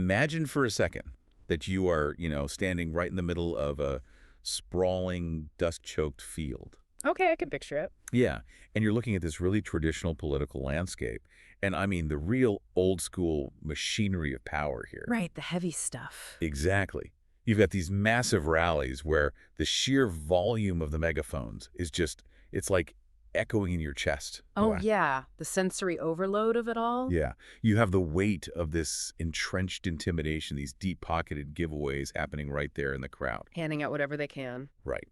Imagine for a second that you are, standing right in the middle of a sprawling, dust-choked field. Okay, I can picture it. Yeah, and you're looking at this really traditional political landscape. And I mean the real old-school machinery of power here. Right, the heavy stuff. Exactly. You've got these massive rallies where the sheer volume of the megaphones is just, it's like echoing in your chest. Oh, Wow. yeah, the sensory overload of it all. Yeah. You have the weight of this entrenched intimidation, these deep-pocketed giveaways happening right there in the crowd. Handing out whatever they can. Right.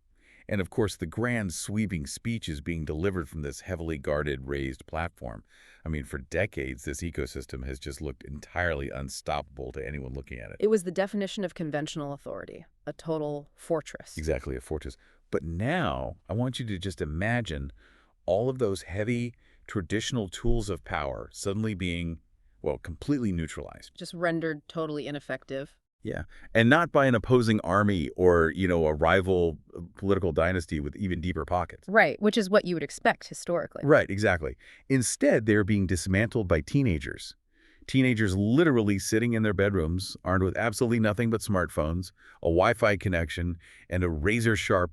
And of course, the grand sweeping speeches being delivered from this heavily guarded, raised platform. I mean, for decades, this ecosystem has just looked entirely unstoppable to anyone looking at it. It was the definition of conventional authority, a total fortress. Exactly, a fortress. But now, I want you to just imagine all of those heavy, traditional tools of power suddenly being, well, completely neutralized. Just rendered totally ineffective. Yeah, and not by an opposing army or, a rival political dynasty with even deeper pockets. Right, which is what you would expect historically. Right, exactly. Instead, they're being dismantled by teenagers. Teenagers literally sitting in their bedrooms, armed with absolutely nothing but smartphones, a Wi-Fi connection, and a razor-sharp,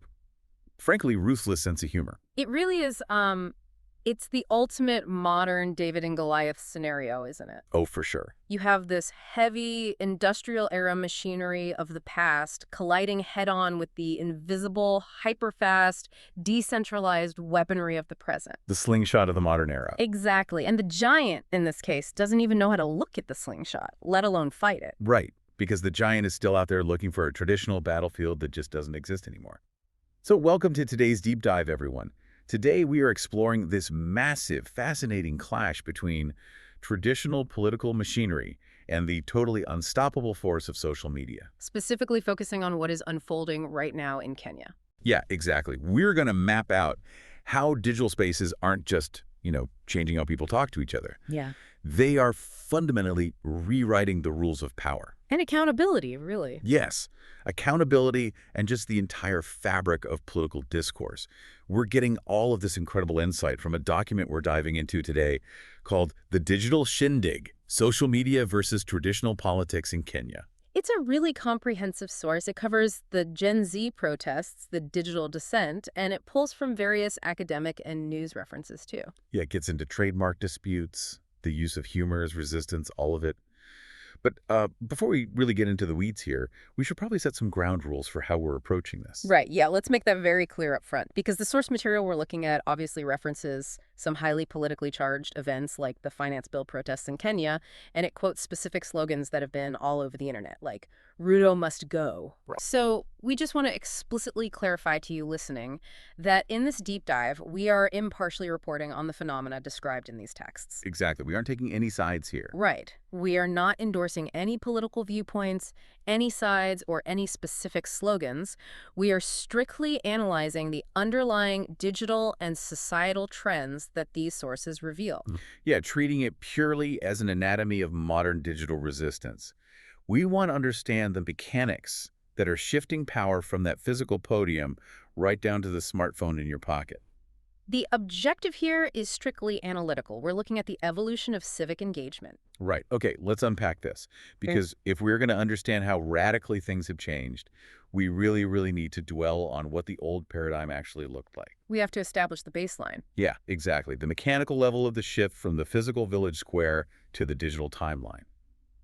frankly, ruthless sense of humor. It really is, it's the ultimate modern David and Goliath scenario, isn't it? Oh, for sure. You have this heavy industrial-era machinery of the past colliding head-on with the invisible, hyper-fast, decentralized weaponry of the present. The slingshot of the modern era. Exactly. And the giant, in this case, doesn't even know how to look at the slingshot, let alone fight it. Right, because the giant is still out there looking for a traditional battlefield that just doesn't exist anymore. So welcome to today's deep dive, everyone. Today, we are exploring this massive, fascinating clash between traditional political machinery and the totally unstoppable force of social media. Specifically focusing on what is unfolding right now in Kenya. Yeah, exactly. We're going to map out how digital spaces aren't just, changing how people talk to each other. Yeah. They are fundamentally rewriting the rules of power. And accountability, really. Yes, accountability and just the entire fabric of political discourse. We're getting all of this incredible insight from a document we're diving into today called The Digital Shindig: Social Media versus Traditional Politics in Kenya. It's a really comprehensive source. It covers the Gen Z protests, the digital dissent, and it pulls from various academic and news references, too. Yeah, it gets into trademark disputes, the use of humor as resistance, all of it. But before we really get into the weeds here, we should probably set some ground rules for how we're approaching this. Right, yeah, let's make that very clear up front, because the source material we're looking at obviously references some highly politically charged events like the finance bill protests in Kenya, and it quotes specific slogans that have been all over the internet, like, Ruto must go. Right. So we just want to explicitly clarify to you listening that in this deep dive, we are impartially reporting on the phenomena described in these texts. Exactly. We aren't taking any sides here. Right. We are not endorsing any political viewpoints, any sides, or any specific slogans. We are strictly analyzing the underlying digital and societal trends that these sources reveal. Yeah, treating it purely as an anatomy of modern digital resistance. We want to understand the mechanics that are shifting power from that physical podium right down to the smartphone in your pocket. The objective here is strictly analytical. We're looking at the evolution of civic engagement. Right. Okay, let's unpack this. Because if we're going to understand how radically things have changed, we really, really need to dwell on what the old paradigm actually looked like. We have to establish the baseline. Yeah, exactly. The mechanical level of the shift from the physical village square to the digital timeline.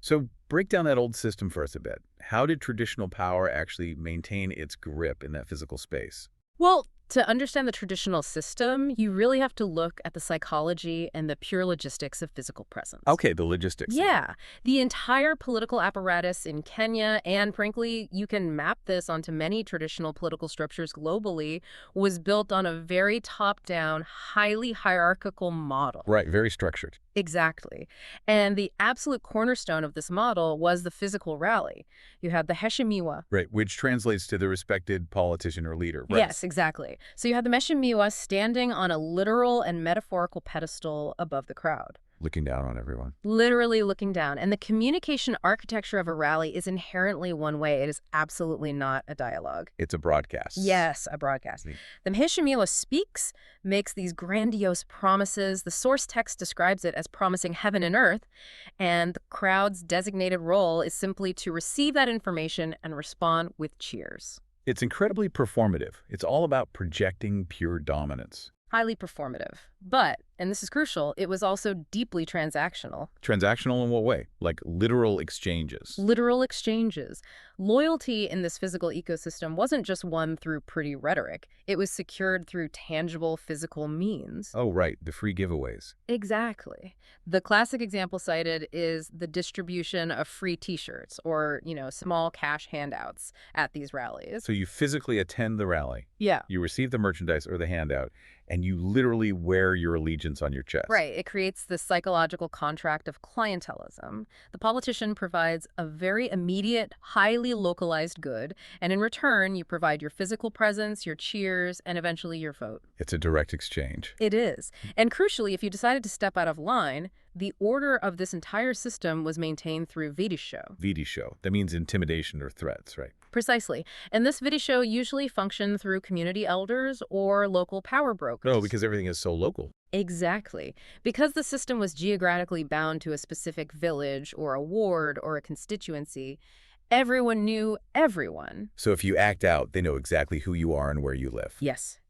So break down that old system for us a bit. How did traditional power actually maintain its grip in that physical space? Well, to understand the traditional system, you really have to look at the psychology and the pure logistics of physical presence. Okay, the logistics. Yeah. The entire political apparatus in Kenya, and frankly, you can map this onto many traditional political structures globally, was built on a very top-down, highly hierarchical model. Right, very structured. Exactly. And the absolute cornerstone of this model was the physical rally. You had the Heshimiwa. Right, which translates to the respected politician or leader. Right. Yes, exactly. So you had the Heshimiwa standing on a literal and metaphorical pedestal above the crowd. Looking down on everyone. Literally looking down. And the communication architecture of a rally is inherently one way. It is absolutely not a dialogue. It's a broadcast. Yes, a broadcast. See? The Mhishamila speaks, makes these grandiose promises. The source text describes it as promising heaven and earth, and the crowd's designated role is simply to receive that information and respond with cheers. It's incredibly performative. It's all about projecting pure dominance. Highly performative. But, and this is crucial, it was also deeply transactional. Transactional in what way? Like literal exchanges. Literal exchanges. Loyalty in this physical ecosystem wasn't just won through pretty rhetoric. It was secured through tangible physical means. Oh, right. The free giveaways. Exactly. The classic example cited is the distribution of free t-shirts or, small cash handouts at these rallies. So you physically attend the rally. Yeah. You receive the merchandise or the handout, and you literally wear your allegiance on your chest. Right. It creates this psychological contract of clientelism. The politician provides a very immediate, highly localized good, and in return, you provide your physical presence, your cheers, and eventually your vote. It's a direct exchange. It is. And crucially, if you decided to step out of line, the order of this entire system was maintained through vidisho. Vidisho. That means intimidation or threats, right? Precisely. And this vidisho usually functioned through community elders or local power brokers. No, because everything is so local. Exactly. Because the system was geographically bound to a specific village or a ward or a constituency, everyone knew everyone. So if you act out, they know exactly who you are and where you live. Yes.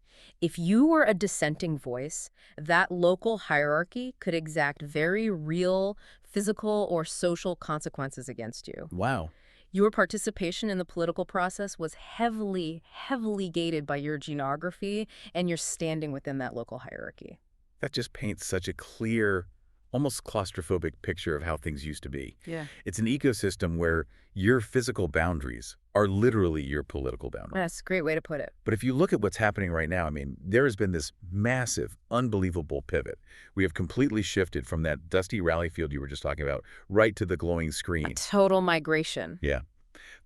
If you were a dissenting voice, that local hierarchy could exact very real physical or social consequences against you. Wow. Your participation in the political process was heavily, heavily gated by your geography and your standing within that local hierarchy. That just paints such a clear, almost claustrophobic picture of how things used to be. Yeah. It's an ecosystem where your physical boundaries are literally your political boundaries. That's a great way to put it. But if you look at what's happening right now, I mean, there has been this massive, unbelievable pivot. We have completely shifted from that dusty rally field you were just talking about right to the glowing screen. A total migration. Yeah.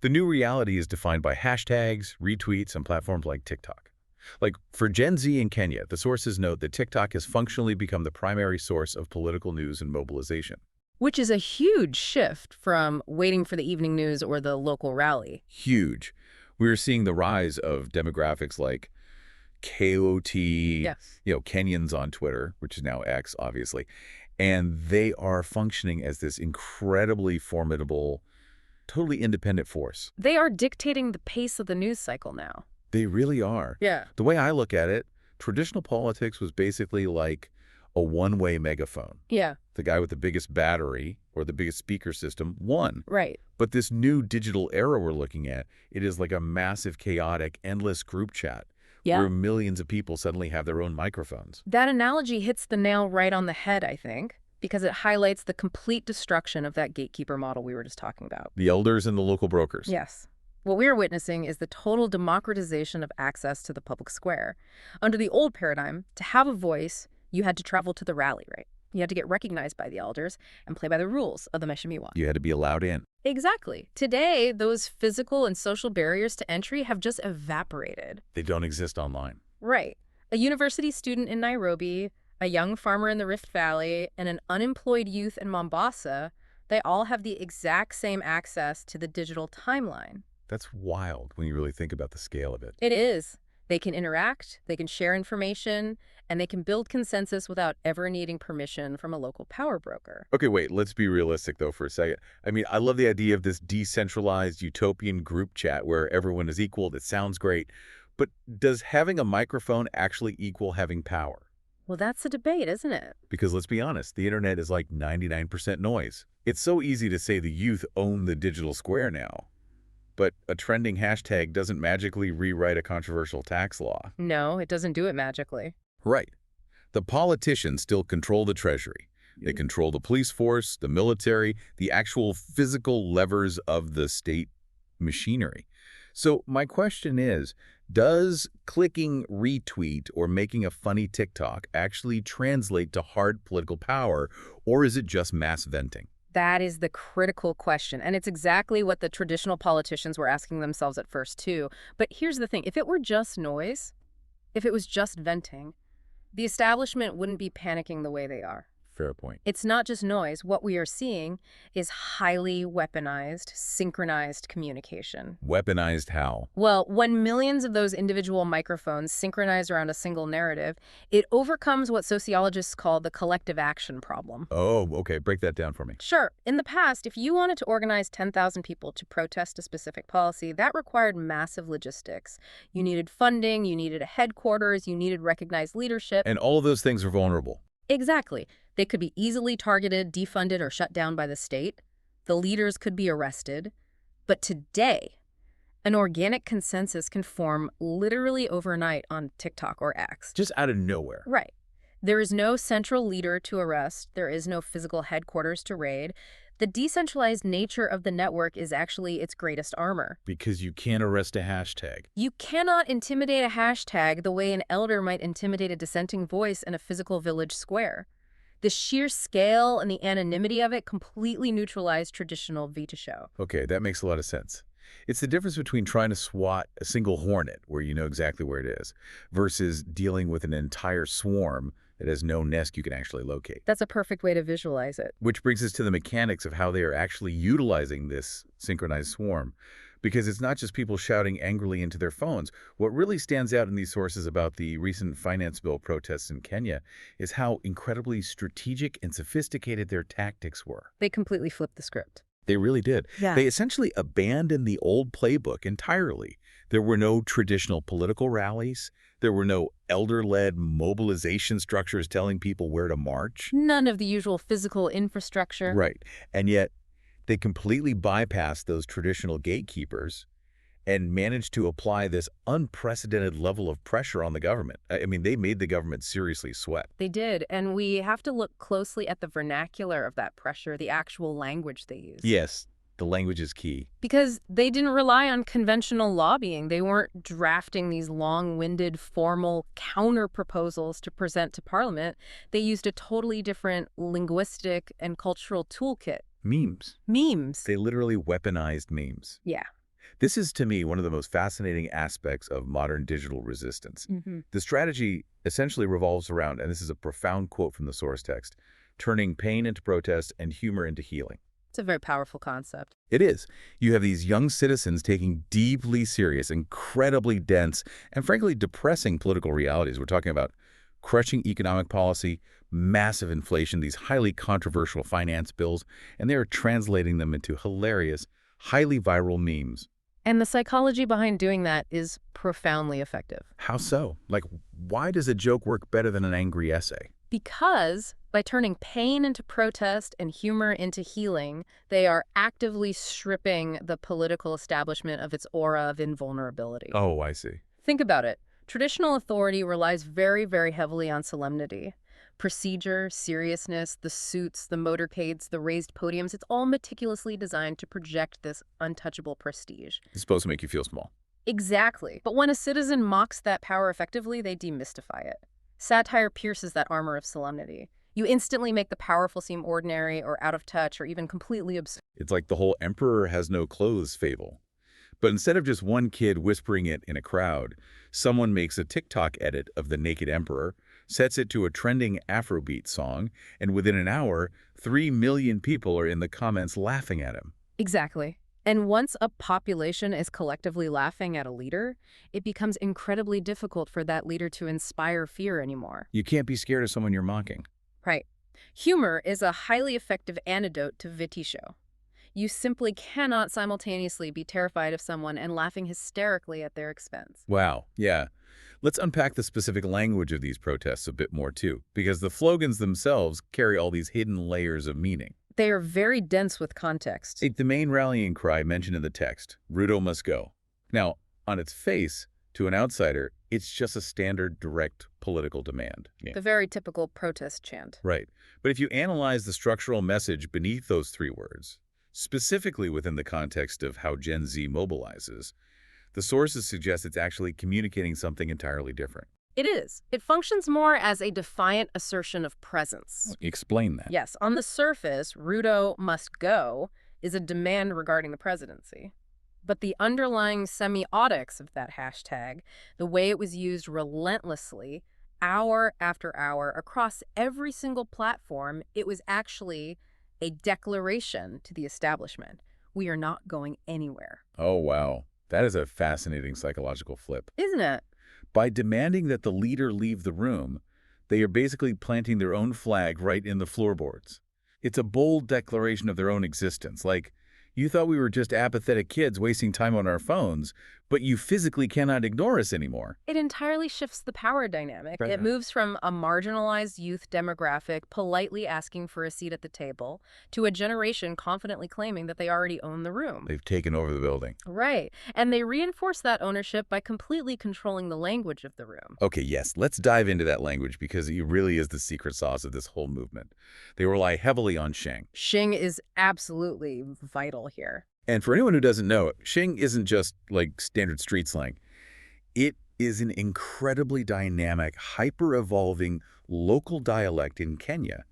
The new reality is defined by hashtags, retweets, and platforms like TikTok. Like for Gen Z in Kenya, the sources note that TikTok has functionally become the primary source of political news and mobilization. Which is a huge shift from waiting for the evening news or the local rally. Huge. We're seeing the rise of demographics like KOT, Yes. Kenyans on Twitter, which is now X, obviously. And they are functioning as this incredibly formidable, totally independent force. They are dictating the pace of the news cycle now. They really are. Yeah. The way I look at it, traditional politics was basically like a one-way megaphone. Yeah. The guy with the biggest battery or the biggest speaker system won. Right. But this new digital era we're looking at, it is like a massive, chaotic, endless group chat Yeah. where millions of people suddenly have their own microphones. That analogy hits the nail right on the head, I think, because it highlights the complete destruction of that gatekeeper model we were just talking about. The elders and the local brokers. Yes. What we are witnessing is the total democratization of access to the public square. Under the old paradigm, to have a voice, you had to travel to the rally, right? You had to get recognized by the elders and play by the rules of the Meshimiwa. You had to be allowed in. Exactly. Today, those physical and social barriers to entry have just evaporated. They don't exist online. Right. A university student in Nairobi, a young farmer in the Rift Valley, and an unemployed youth in Mombasa, they all have the exact same access to the digital timeline. That's wild when you really think about the scale of it. It is. They can interact, they can share information, and they can build consensus without ever needing permission from a local power broker. Okay, wait, let's be realistic, though, for a second. I mean, I love the idea of this decentralized utopian group chat where everyone is equal. That sounds great. But does having a microphone actually equal having power? Well, that's a debate, isn't it? Because let's be honest, the internet is like 99% noise. It's so easy to say the youth own the digital square now. But a trending hashtag doesn't magically rewrite a controversial tax law. No, it doesn't do it magically. Right. The politicians still control the treasury. They control the police force, the military, the actual physical levers of the state machinery. So my question is, does clicking retweet or making a funny TikTok actually translate to hard political power, or is it just mass venting? That is the critical question, and it's exactly what the traditional politicians were asking themselves at first, too. But here's the thing. If it were just noise, if it was just venting, the establishment wouldn't be panicking the way they are. Fair point. It's not just noise. What we are seeing is highly weaponized, synchronized communication. Weaponized how? Well, when millions of those individual microphones synchronize around a single narrative, it overcomes what sociologists call the collective action problem. Oh, okay. Break that down for me. Sure, in the past, if you wanted to organize 10,000 people to protest a specific policy, that required massive logistics. You needed funding, you needed a headquarters, you needed recognized leadership. And all of those things are vulnerable. Exactly. They could be easily targeted, defunded, or shut down by the state. The leaders could be arrested. But today, an organic consensus can form literally overnight on TikTok or X. Just out of nowhere. Right. There is no central leader to arrest. There is no physical headquarters to raid. The decentralized nature of the network is actually its greatest armor. Because you can't arrest a hashtag. You cannot intimidate a hashtag the way an elder might intimidate a dissenting voice in a physical village square. The sheer scale and the anonymity of it completely neutralize traditional veto show. Okay, that makes a lot of sense. It's the difference between trying to swat a single hornet, where you know exactly where it is, versus dealing with an entire swarm that has no nest you can actually locate. That's a perfect way to visualize it. Which brings us to the mechanics of how they are actually utilizing this synchronized swarm. Because it's not just people shouting angrily into their phones. What really stands out in these sources about the recent finance bill protests in Kenya is how incredibly strategic and sophisticated their tactics were. They completely flipped the script. They really did. Yeah. They essentially abandoned the old playbook entirely. There were no traditional political rallies. There were no elder-led mobilization structures telling people where to march. None of the usual physical infrastructure. Right. And yet, they completely bypassed those traditional gatekeepers and managed to apply this unprecedented level of pressure on the government. I mean, they made the government seriously sweat. They did, and we have to look closely at the vernacular of that pressure, the actual language they use. Yes, the language is key. Because they didn't rely on conventional lobbying. They weren't drafting these long-winded, formal counter-proposals to present to Parliament. They used a totally different linguistic and cultural toolkit. Memes. Memes. They literally weaponized memes. Yeah. This is, to me, one of the most fascinating aspects of modern digital resistance. The strategy essentially revolves around, and this is a profound quote from the source text, turning pain into protest and humor into healing. It's a very powerful concept. It is. You have these young citizens taking deeply serious, incredibly dense, and frankly depressing political realities. We're talking about crushing economic policy, massive inflation, these highly controversial finance bills, and they are translating them into hilarious, highly viral memes. And the psychology behind doing that is profoundly effective. How so? Like, why does a joke work better than an angry essay? Because by turning pain into protest and humor into healing, they are actively stripping the political establishment of its aura of invulnerability. Oh, I see. Think about it. Traditional authority relies very, very heavily on solemnity. Procedure, seriousness, the suits, the motorcades, the raised podiums, it's all meticulously designed to project this untouchable prestige. It's supposed to make you feel small. Exactly. But when a citizen mocks that power effectively, they demystify it. Satire pierces that armor of solemnity. You instantly make the powerful seem ordinary or out of touch or even completely absurd. It's like the whole emperor has no clothes fable. But instead of just one kid whispering it in a crowd, someone makes a TikTok edit of the naked emperor, sets it to a trending Afrobeat song, and within an hour, 3 million people are in the comments laughing at him. Exactly. And once a population is collectively laughing at a leader, it becomes incredibly difficult for that leader to inspire fear anymore. You can't be scared of someone you're mocking. Right. Humor is a highly effective antidote to vitisho. You simply cannot simultaneously be terrified of someone and laughing hysterically at their expense. Wow, yeah. Let's unpack the specific language of these protests a bit more, too, because the slogans themselves carry all these hidden layers of meaning. They are very dense with context. The main rallying cry mentioned in the text, Ruto must go. Now, on its face, to an outsider, it's just a standard, direct political demand. Yeah. The very typical protest chant. Right. But if you analyze the structural message beneath those three words, specifically within the context of how Gen Z mobilizes, the sources suggest it's actually communicating something entirely different. It is. It functions more as a defiant assertion of presence. Explain that. Yes, on the surface, Ruto must go is a demand regarding the presidency. But the underlying semiotics of that hashtag, the way it was used relentlessly, hour after hour across every single platform, it was actually a declaration to the establishment. We are not going anywhere. Oh, wow. That is a fascinating psychological flip. Isn't it? By demanding that the leader leave the room, they are basically planting their own flag right in the floorboards. It's a bold declaration of their own existence, like, you thought we were just apathetic kids wasting time on our phones, but you physically cannot ignore us anymore. It entirely shifts the power dynamic. Right. It moves from a marginalized youth demographic politely asking for a seat at the table to a generation confidently claiming that they already own the room. They've taken over the building. Right. And they reinforce that ownership by completely controlling the language of the room. Okay, yes, let's dive into that language because it really is the secret sauce of this whole movement. They rely heavily on Sheng. Xing is absolutely vital here. And for anyone who doesn't know, Sheng isn't just like standard street slang. It is an incredibly dynamic, hyper-evolving local dialect in Kenya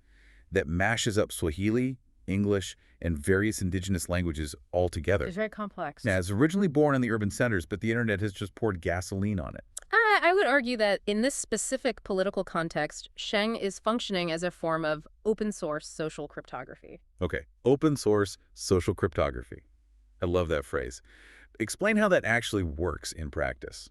that mashes up Swahili, English, and various indigenous languages all together. It's very complex. Now, it's originally born in the urban centers, but the internet has just poured gasoline on it. I would argue that in this specific political context, Sheng is functioning as a form of open source social cryptography. Okay, open source social cryptography. I love that phrase. Explain how that actually works in practice.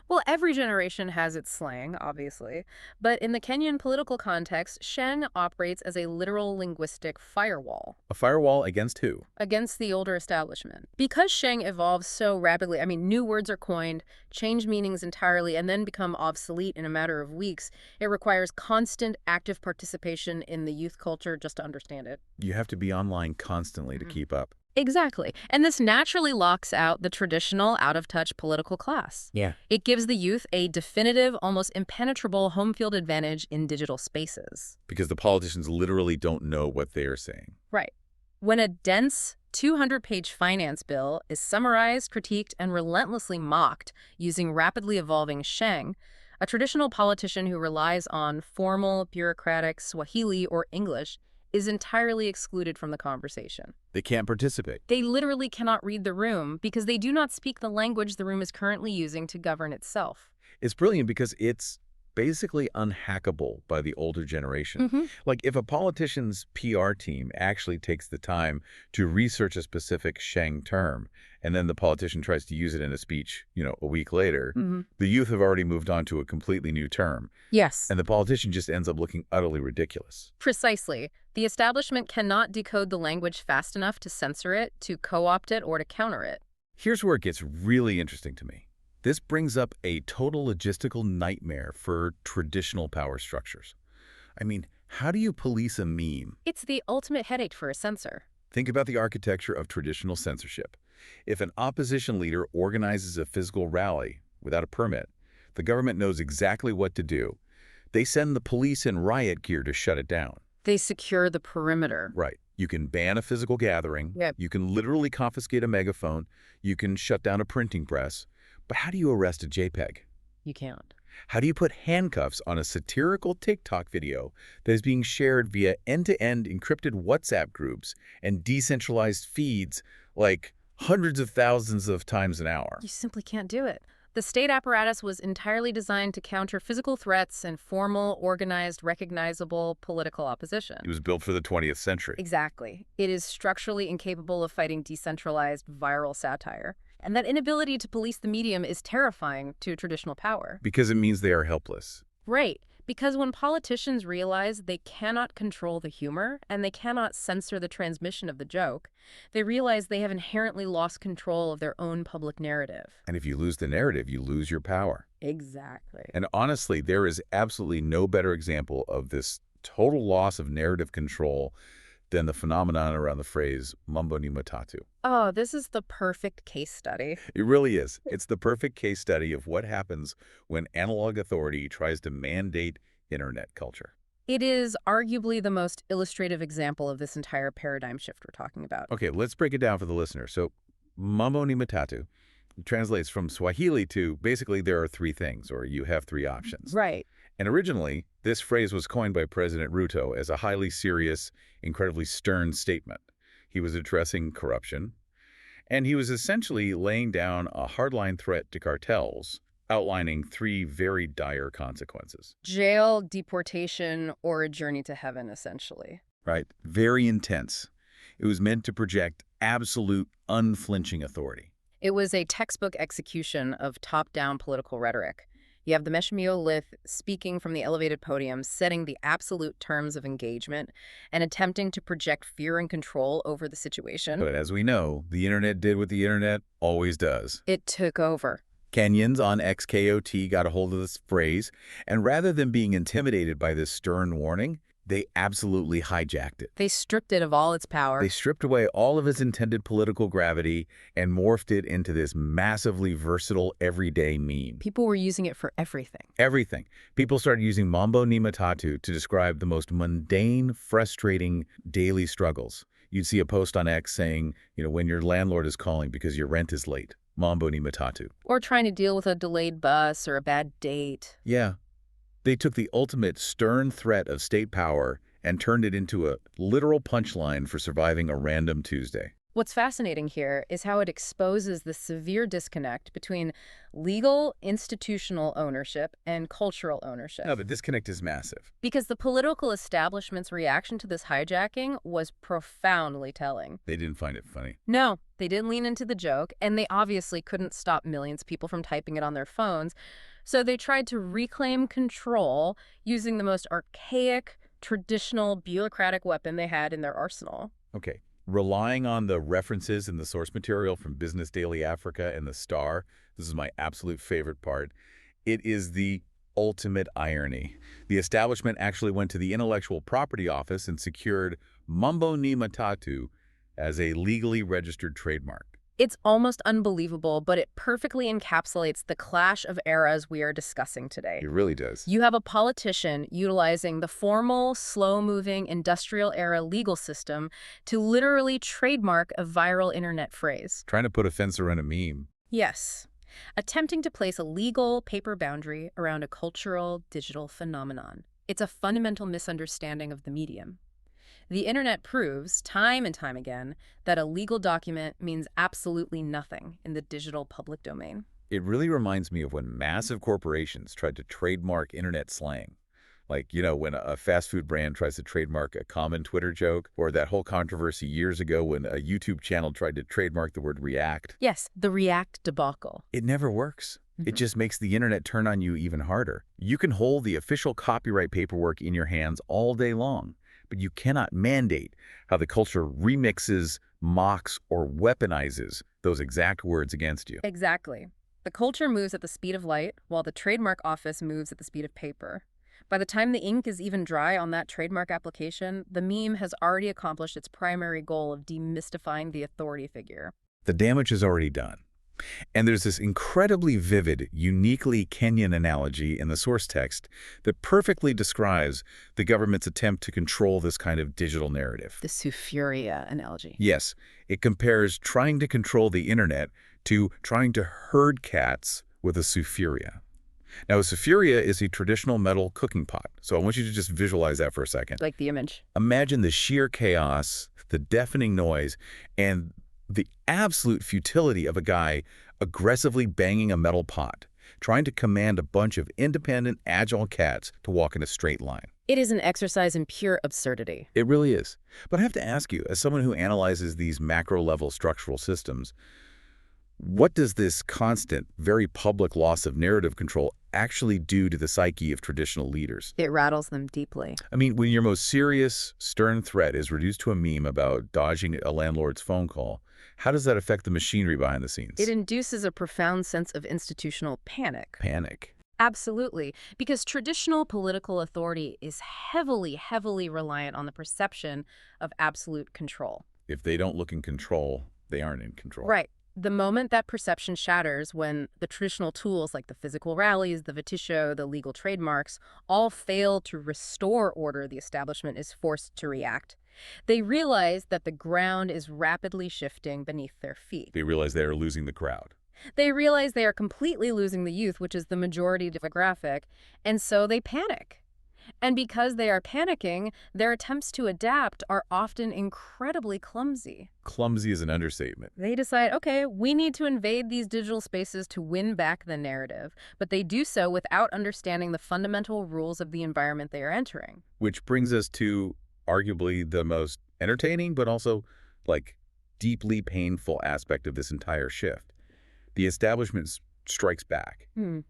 Well, every generation has its slang, obviously, but in the Kenyan political context, Sheng operates as a literal linguistic firewall A firewall against who? against the older establishment. Because Sheng evolves so rapidly, new words are coined, change meanings entirely, and then become obsolete in a matter of weeks, it requires constant active participation in the youth culture just to understand it. You have to be online constantly to keep up. Exactly. And this naturally locks out the traditional, out-of-touch political class. Yeah. It gives the youth a definitive, almost impenetrable home field advantage in digital spaces. Because the politicians literally don't know what they are saying. Right. When a dense 200-page finance bill is summarized, critiqued, and relentlessly mocked using rapidly evolving Sheng, a traditional politician who relies on formal, bureaucratic Swahili or English is entirely excluded from the conversation. They can't participate. They literally cannot read the room because they do not speak the language the room is currently using to govern itself. It's brilliant because it's basically unhackable by the older generation. Like if a politician's PR team actually takes the time to research a specific Sheng term, and then the politician tries to use it in a speech, a week later, the youth have already moved on to a completely new term. Yes. And the politician just ends up looking utterly ridiculous. Precisely. The establishment cannot decode the language fast enough to censor it, to co-opt it, or to counter it. Here's where it gets really interesting to me. This brings up a total logistical nightmare for traditional power structures. How do you police a meme? It's the ultimate headache for a censor. Think about the architecture of traditional censorship. If an opposition leader organizes a physical rally without a permit, the government knows exactly what to do. They send the police in riot gear to shut it down. They secure the perimeter. Right. You can ban a physical gathering. Yep. You can literally confiscate a megaphone. You can shut down a printing press. But how do you arrest a JPEG? You can't. How do you put handcuffs on a satirical TikTok video that is being shared via end-to-end encrypted WhatsApp groups and decentralized feeds like hundreds of thousands of times an hour? You simply can't do it. The state apparatus was entirely designed to counter physical threats and formal, organized, recognizable political opposition. It was built for the 20th century. Exactly. It is structurally incapable of fighting decentralized, viral satire. And that inability to police the medium is terrifying to traditional power. Because it means they are helpless. Right. Because when politicians realize they cannot control the humor and they cannot censor the transmission of the joke, they realize they have inherently lost control of their own public narrative. And if you lose the narrative, you lose your power. Exactly. And honestly, there is absolutely no better example of this total loss of narrative control than the phenomenon around the phrase mambo ni matatu. Oh, this is the perfect case study. It really is. It's the perfect case study of what happens when analog authority tries to mandate internet culture. It is arguably the most illustrative example of this entire paradigm shift we're talking about. Okay, let's break it down for the listener. So, mambo ni matatu translates from Swahili to basically there are three things, or you have three options. Right. And originally, this phrase was coined by President Ruto as a highly serious, incredibly stern statement. He was addressing corruption, and he was essentially laying down a hardline threat to cartels outlining three very dire consequences. Jail, deportation, or a journey to heaven, essentially. Right? Very intense. It was meant to project absolute, unflinching authority. It was a textbook execution of top-down political rhetoric. You have the Meshmiolith speaking from the elevated podium, setting the absolute terms of engagement and attempting to project fear and control over the situation. But as we know, the internet did what the internet always does. It took over. Kenyans on XKOT got a hold of this phrase, and rather than being intimidated by this stern warning, they absolutely hijacked it. They stripped it of all its power. They stripped away all of its intended political gravity and morphed it into this massively versatile everyday meme. People were using it for everything. Everything. People started using Mambo ni Matatu to describe the most mundane, frustrating daily struggles. You'd see a post on X saying, when your landlord is calling because your rent is late. Mambo ni Matatu. Or trying to deal with a delayed bus or a bad date. Yeah. They took the ultimate stern threat of state power and turned it into a literal punchline for surviving a random Tuesday. What's fascinating here is how it exposes the severe disconnect between legal, institutional ownership and cultural ownership. No, the disconnect is massive. Because the political establishment's reaction to this hijacking was profoundly telling. They didn't find it funny. No, they didn't lean into the joke, and they obviously couldn't stop millions of people from typing it on their phones. So they tried to reclaim control using the most archaic, traditional, bureaucratic weapon they had in their arsenal. Okay. Relying on the references in the source material from Business Daily Africa and The Star, this is my absolute favorite part, it is the ultimate irony. The establishment actually went to the Intellectual Property Office and secured Mambo ni Matatu as a legally registered trademark. It's almost unbelievable, but it perfectly encapsulates the clash of eras we are discussing today. It really does. You have a politician utilizing the formal, slow-moving, industrial-era legal system to literally trademark a viral internet phrase. Trying to put a fence around a meme. Yes. Attempting to place a legal paper boundary around a cultural digital phenomenon. It's a fundamental misunderstanding of the medium. The internet proves, time and time again, that a legal document means absolutely nothing in the digital public domain. It really reminds me of when massive corporations tried to trademark internet slang. Like, when a fast food brand tries to trademark a common Twitter joke, or that whole controversy years ago when a YouTube channel tried to trademark the word react. Yes, the React debacle. It never works. It just makes the internet turn on you even harder. You can hold the official copyright paperwork in your hands all day long, but you cannot mandate how the culture remixes, mocks, or weaponizes those exact words against you. Exactly. The culture moves at the speed of light, while the trademark office moves at the speed of paper. By the time the ink is even dry on that trademark application, the meme has already accomplished its primary goal of demystifying the authority figure. The damage is already done. And there's this incredibly vivid, uniquely Kenyan analogy in the source text that perfectly describes the government's attempt to control this kind of digital narrative. The Sufuria analogy. Yes, it compares trying to control the internet to trying to herd cats with a sufuria. Now, a sufuria is a traditional metal cooking pot, so I want you to just visualize that for a second. Like the image. Imagine the sheer chaos, the deafening noise, and the absolute futility of a guy aggressively banging a metal pot, trying to command a bunch of independent, agile cats to walk in a straight line. It is an exercise in pure absurdity. It really is. But I have to ask you, as someone who analyzes these macro-level structural systems, what does this constant, very public loss of narrative control actually do to the psyche of traditional leaders? It rattles them deeply. I mean, when your most serious, stern threat is reduced to a meme about dodging a landlord's phone call, how does that affect the machinery behind the scenes? It induces a profound sense of institutional panic. Panic. Absolutely, because traditional political authority is heavily, heavily reliant on the perception of absolute control. If they don't look in control, they aren't in control. Right. The moment that perception shatters, when the traditional tools like the physical rallies, the vitisho, the legal trademarks, all fail to restore order, the establishment is forced to react. They realize that the ground is rapidly shifting beneath their feet. They realize they are losing the crowd. They realize they are completely losing the youth, which is the majority demographic, and so they panic. And because they are panicking, their attempts to adapt are often incredibly clumsy. Clumsy is an understatement. They decide, okay, we need to invade these digital spaces to win back the narrative, but they do so without understanding the fundamental rules of the environment they are entering. Which brings us to arguably the most entertaining, but also, like, deeply painful aspect of this entire shift. The establishment strikes back and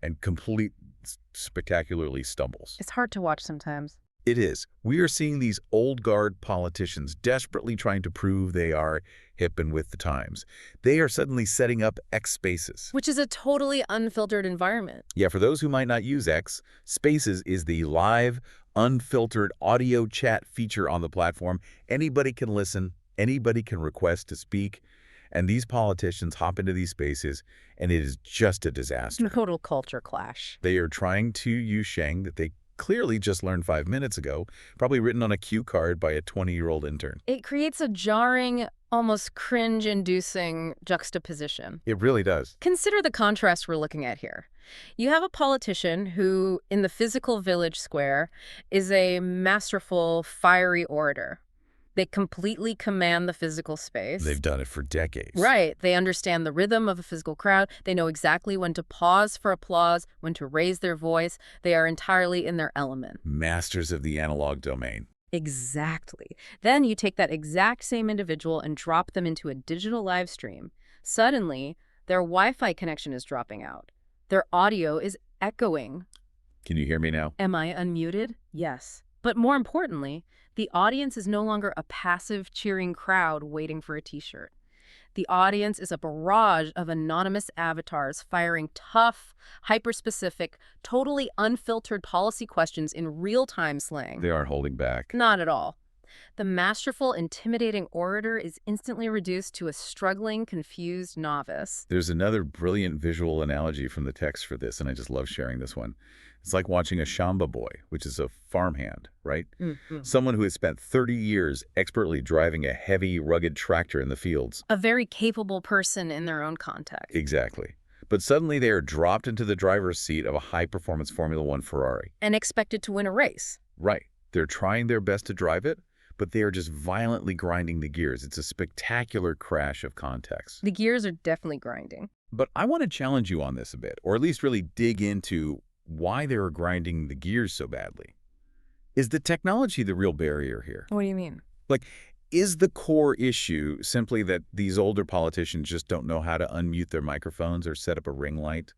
spectacularly stumbles. It's hard to watch sometimes. It is. We are seeing these old guard politicians desperately trying to prove they are hip and with the times. They are suddenly setting up X Spaces. Which is a totally unfiltered environment. Yeah, for those who might not use X, Spaces is the live, unfiltered audio chat feature on the platform. Anybody can listen, anybody can request to speak, and these politicians hop into these spaces, and it is just a disaster. Total culture clash. They are trying to use Sheng that they clearly just learned 5 minutes ago, probably written on a cue card by a 20-year-old intern. It creates a jarring, almost cringe-inducing juxtaposition. It really does. Consider the contrast we're looking at here. You have a politician who, in the physical village square, is a masterful, fiery orator. They completely command the physical space. They've done it for decades. Right. They understand the rhythm of a physical crowd. They know exactly when to pause for applause, when to raise their voice. They are entirely in their element. Masters of the analog domain. Exactly. Then you take that exact same individual and drop them into a digital live stream. Suddenly, their Wi-Fi connection is dropping out. Their audio is echoing. Can you hear me now? Am I unmuted? Yes. But more importantly, the audience is no longer a passive, cheering crowd waiting for a t-shirt. The audience is a barrage of anonymous avatars firing tough, hyper-specific, totally unfiltered policy questions in real-time slang. They aren't holding back. Not at all. The masterful, intimidating orator is instantly reduced to a struggling, confused novice. There's another brilliant visual analogy from the text for this, and I just love sharing this one. It's like watching a Shamba boy, which is a farmhand, right? Someone who has spent 30 years expertly driving a heavy, rugged tractor in the fields. A very capable person in their own context. Exactly. But suddenly they are dropped into the driver's seat of a high-performance Formula One Ferrari. And expected to win a race. Right. They're trying their best to drive it, but they are just violently grinding the gears. It's a spectacular crash of context. The gears are definitely grinding. But I want to challenge you on this a bit, or at least really dig into why they are grinding the gears so badly. Is the technology the real barrier here? What do you mean? Like, is the core issue simply that these older politicians just don't know how to unmute their microphones or set up a ring light?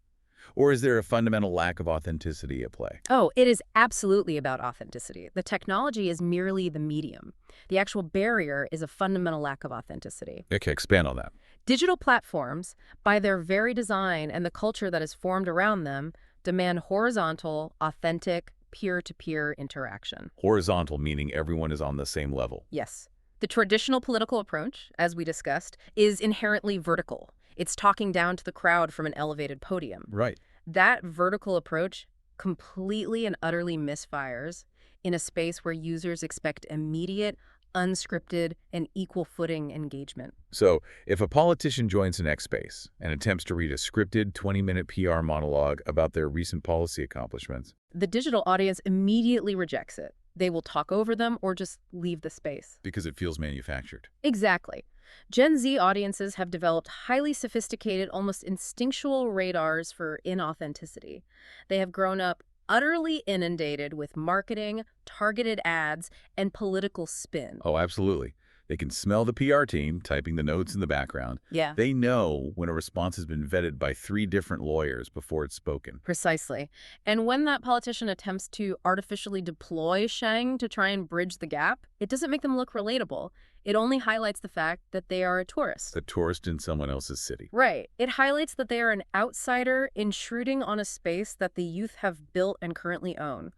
Or is there a fundamental lack of authenticity at play? Oh, it is absolutely about authenticity. The technology is merely the medium. The actual barrier is a fundamental lack of authenticity. Okay, expand on that. Digital platforms, by their very design and the culture that is formed around them, demand horizontal, authentic, peer-to-peer interaction. Horizontal, meaning everyone is on the same level. Yes. The traditional political approach, as we discussed, is inherently vertical. It's talking down to the crowd from an elevated podium. Right. That vertical approach completely and utterly misfires in a space where users expect immediate, unscripted, and equal footing engagement. So if a politician joins an X space and attempts to read a scripted 20-minute PR monologue about their recent policy accomplishments, the digital audience immediately rejects it. They will talk over them or just leave the space. because it feels manufactured. Exactly. Gen Z audiences have developed highly sophisticated, almost instinctual radars for inauthenticity. They have grown up utterly inundated with marketing, targeted ads, and political spin. Oh, absolutely. They can smell the PR team typing the notes in the background. Yeah. They know when a response has been vetted by 3 different lawyers before it's spoken. Precisely. And when that politician attempts to artificially deploy Sheng to try and bridge the gap, it doesn't make them look relatable. It only highlights the fact that they are a tourist. The tourist in someone else's city. Right. It highlights that they are an outsider intruding on a space that the youth have built and currently own.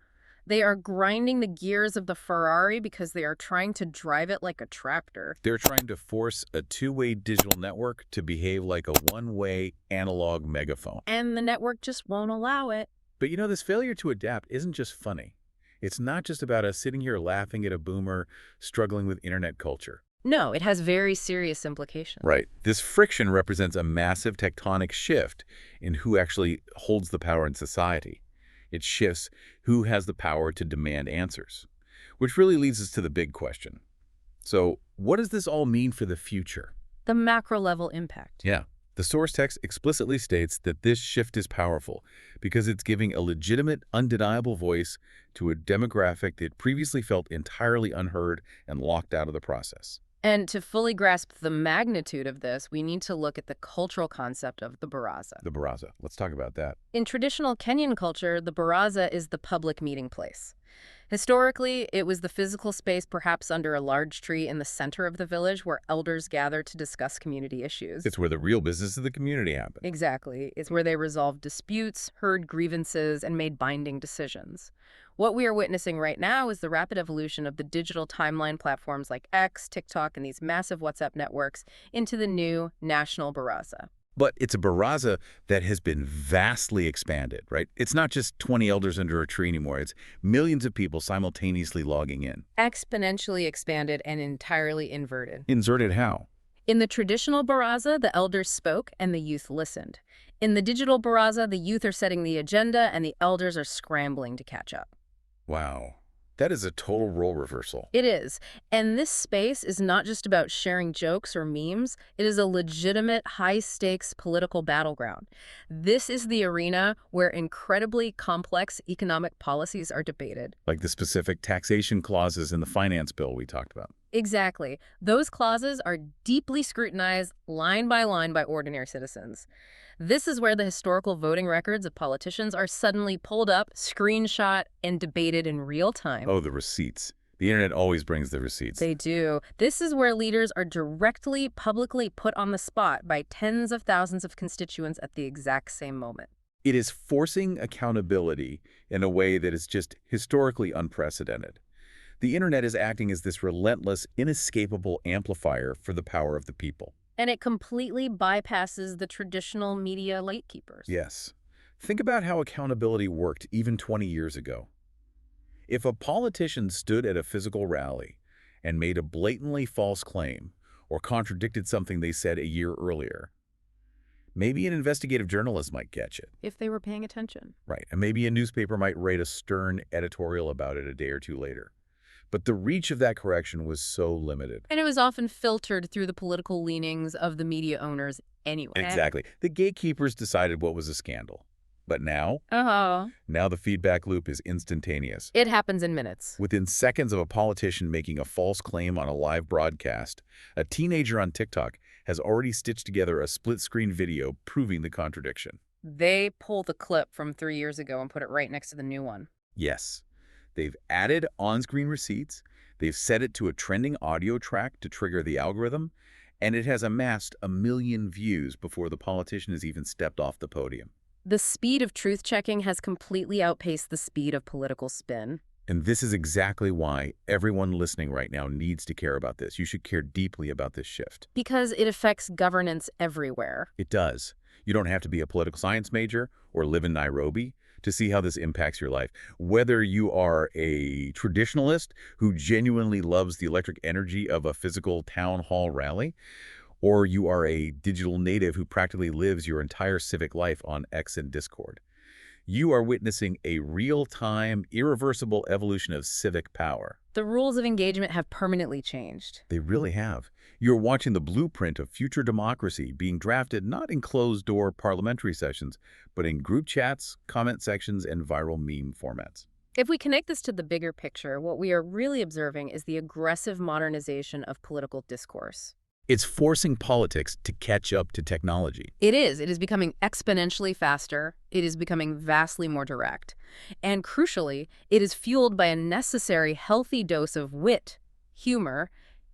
They are grinding the gears of the Ferrari because they are trying to drive it like a tractor. They're trying to force a 2-way digital network to behave like a 1-way analog megaphone. And the network just won't allow it. But you know, this failure to adapt isn't just funny. It's not just about us sitting here laughing at a boomer struggling with internet culture. No, it has very serious implications. Right. This friction represents a massive tectonic shift in who actually holds the power in society. It shifts who has the power to demand answers, which really leads us to the big question. So, what does this all mean for the future? The macro level impact. Yeah. The source text explicitly states that this shift is powerful because it's giving a legitimate, undeniable voice to a demographic that previously felt entirely unheard and locked out of the process. And to fully grasp the magnitude of this, we need to look at the cultural concept of the baraza. The baraza. Let's talk about that. In traditional Kenyan culture, the baraza is the public meeting place. Historically, it was the physical space perhaps under a large tree in the center of the village where elders gathered to discuss community issues. It's where the real business of the community happened. Exactly. It's where they resolved disputes, heard grievances, and made binding decisions. What we are witnessing right now is the rapid evolution of the digital timeline platforms like X, TikTok, and these massive WhatsApp networks into the new national baraza. But it's a baraza that has been vastly expanded, right? It's not just 20 elders under a tree anymore. It's millions of people simultaneously logging in. Exponentially expanded and entirely inverted. Inserted how? In the traditional baraza, the elders spoke and the youth listened. In the digital baraza, the youth are setting the agenda and the elders are scrambling to catch up. Wow. That is a total role reversal. It is. And this space is not just about sharing jokes or memes. It is a legitimate, high-stakes political battleground. This is the arena where incredibly complex economic policies are debated. Like the specific taxation clauses in the finance bill we talked about. Exactly. Those clauses are deeply scrutinized line by ordinary citizens. This is where the historical voting records of politicians are suddenly pulled up, screenshot, and debated in real time. Oh, the receipts. The internet always brings the receipts. They do. This is where leaders are directly, publicly put on the spot by tens of thousands of constituents at the exact same moment. It is forcing accountability in a way that is just historically unprecedented. The internet is acting as this relentless, inescapable amplifier for the power of the people. And it completely bypasses the traditional media gatekeepers. Yes. Think about how accountability worked even 20 years ago. If a politician stood at a physical rally and made a blatantly false claim or contradicted something they said a year earlier, maybe an investigative journalist might catch it. If they were paying attention. Right, and maybe a newspaper might write a stern editorial about it a day or two later. But the reach of that correction was so limited. And it was often filtered through the political leanings of the media owners anyway. Exactly. The gatekeepers decided what was a scandal. But now? Oh. Now the feedback loop is instantaneous. It happens in minutes. Within seconds of a politician making a false claim on a live broadcast, a teenager on TikTok has already stitched together a split-screen video proving the contradiction. They pull the clip from 3 years ago and put it right next to the new one. Yes. They've added on-screen receipts, they've set it to a trending audio track to trigger the algorithm, and it has amassed 1 million views before the politician has even stepped off the podium. The speed of truth-checking has completely outpaced the speed of political spin. And this is exactly why everyone listening right now needs to care about this. You should care deeply about this shift. Because it affects governance everywhere. It does. You don't have to be a political science major or live in Nairobi to see how this impacts your life. Whether you are a traditionalist who genuinely loves the electric energy of a physical town hall rally, or you are a digital native who practically lives your entire civic life on X and Discord, you are witnessing a real-time, irreversible evolution of civic power. The rules of engagement have permanently changed. They really have. You're watching the blueprint of future democracy being drafted not in closed-door parliamentary sessions, but in group chats, comment sections, and viral meme formats. If we connect this to the bigger picture, what we are really observing is the aggressive modernization of political discourse. It's forcing politics to catch up to technology. It is. It is becoming exponentially faster. It is becoming vastly more direct. And crucially, it is fueled by a necessary healthy dose of wit, humor,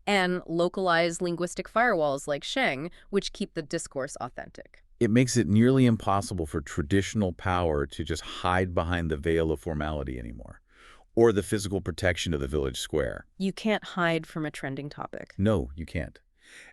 and localized linguistic firewalls like Sheng, which keep the discourse authentic. It makes it nearly impossible for traditional power to just hide behind the veil of formality anymore, or the physical protection of the village square. You can't hide from a trending topic. No, you can't.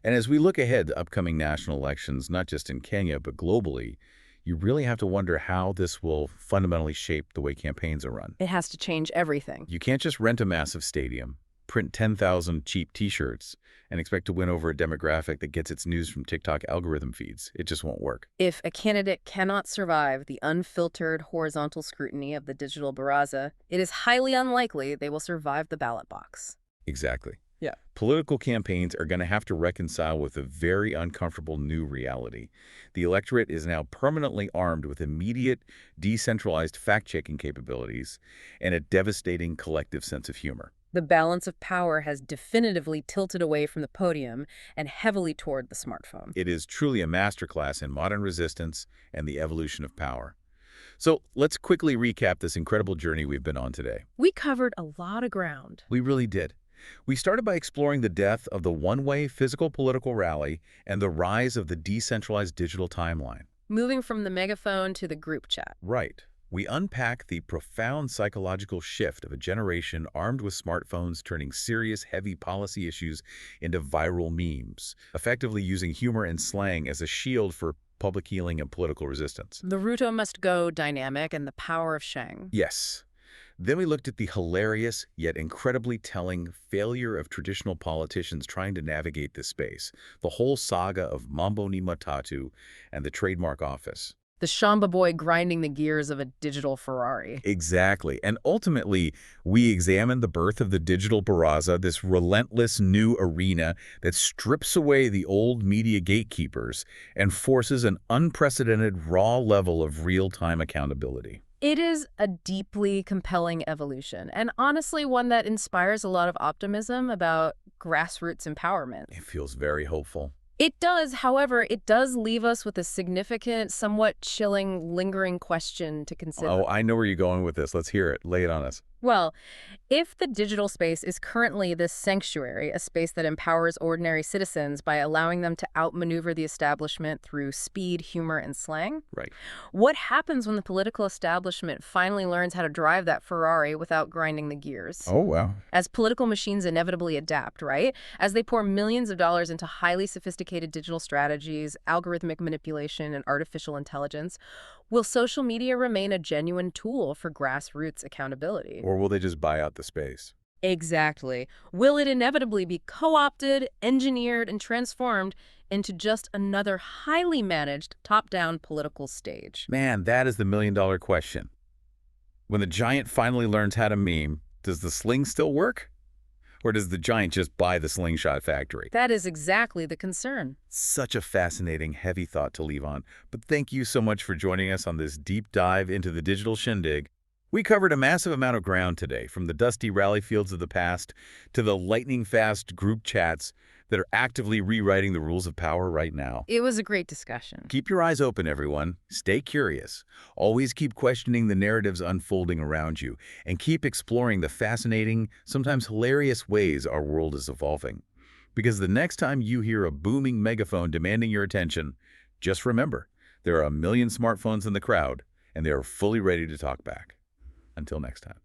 And as we look ahead to upcoming national elections, not just in Kenya, but globally, you really have to wonder how this will fundamentally shape the way campaigns are run. It has to change everything. You can't just rent a massive stadium. print 10,000 cheap t-shirts and expect to win over a demographic that gets its news from TikTok algorithm feeds. It just won't work. If a candidate cannot survive the unfiltered horizontal scrutiny of the digital baraza, it is highly unlikely they will survive the ballot box. Exactly. Yeah. Political campaigns are going to have to reconcile with a very uncomfortable new reality. The electorate is now permanently armed with immediate, decentralized fact-checking capabilities and a devastating collective sense of humor. The balance of power has definitively tilted away from the podium and heavily toward the smartphone. It is truly a masterclass in modern resistance and the evolution of power. So let's quickly recap this incredible journey we've been on today. We covered a lot of ground. We really did. We started by exploring the death of the one-way physical political rally and the rise of the decentralized digital timeline. Moving from the megaphone to the group chat. Right. We unpack the profound psychological shift of a generation armed with smartphones turning serious, heavy policy issues into viral memes, effectively using humor and slang as a shield for public healing and political resistance. The Ruto must go dynamic and the power of Sheng. Yes. Then we looked at the hilarious, yet incredibly telling failure of traditional politicians trying to navigate this space, the whole saga of Mambo ni Matatu and the trademark office. The Shamba boy grinding the gears of a digital Ferrari. Exactly. And ultimately, we examined the birth of the digital baraza, this relentless new arena that strips away the old media gatekeepers and forces an unprecedented raw level of real-time accountability. It is a deeply compelling evolution, and honestly one that inspires a lot of optimism about grassroots empowerment. It feels very hopeful. It does, however, it does leave us with a significant, somewhat chilling, lingering question to consider. Oh, I know where you're going with this. Let's hear it. Lay it on us. Well, if the digital space is currently this sanctuary, a space that empowers ordinary citizens by allowing them to outmaneuver the establishment through speed, humor, and slang, Right. what happens when the political establishment finally learns how to drive that Ferrari without grinding the gears? Oh, wow. As political machines inevitably adapt, right? As they pour millions of dollars into highly sophisticated digital strategies, algorithmic manipulation, and artificial intelligence, will social media remain a genuine tool for grassroots accountability? Or will they just buy out the space? Exactly. Will it inevitably be co-opted, engineered, and transformed into just another highly managed top-down political stage? Man, that is the million-dollar question. When the giant finally learns how to meme, does the sling still work? Or does the giant just buy the slingshot factory? That is exactly the concern. Such a fascinating, heavy thought to leave on. But thank you so much for joining us on this deep dive into the digital shindig. We covered a massive amount of ground today, from the dusty rally fields of the past to the lightning-fast group chats that are actively rewriting the rules of power right now. It was a great discussion. Keep your eyes open, everyone. Stay curious. Always keep questioning the narratives unfolding around you, and keep exploring the fascinating, sometimes hilarious ways our world is evolving. Because the next time you hear a booming megaphone demanding your attention, just remember, there are a million smartphones in the crowd, and they are fully ready to talk back. Until next time.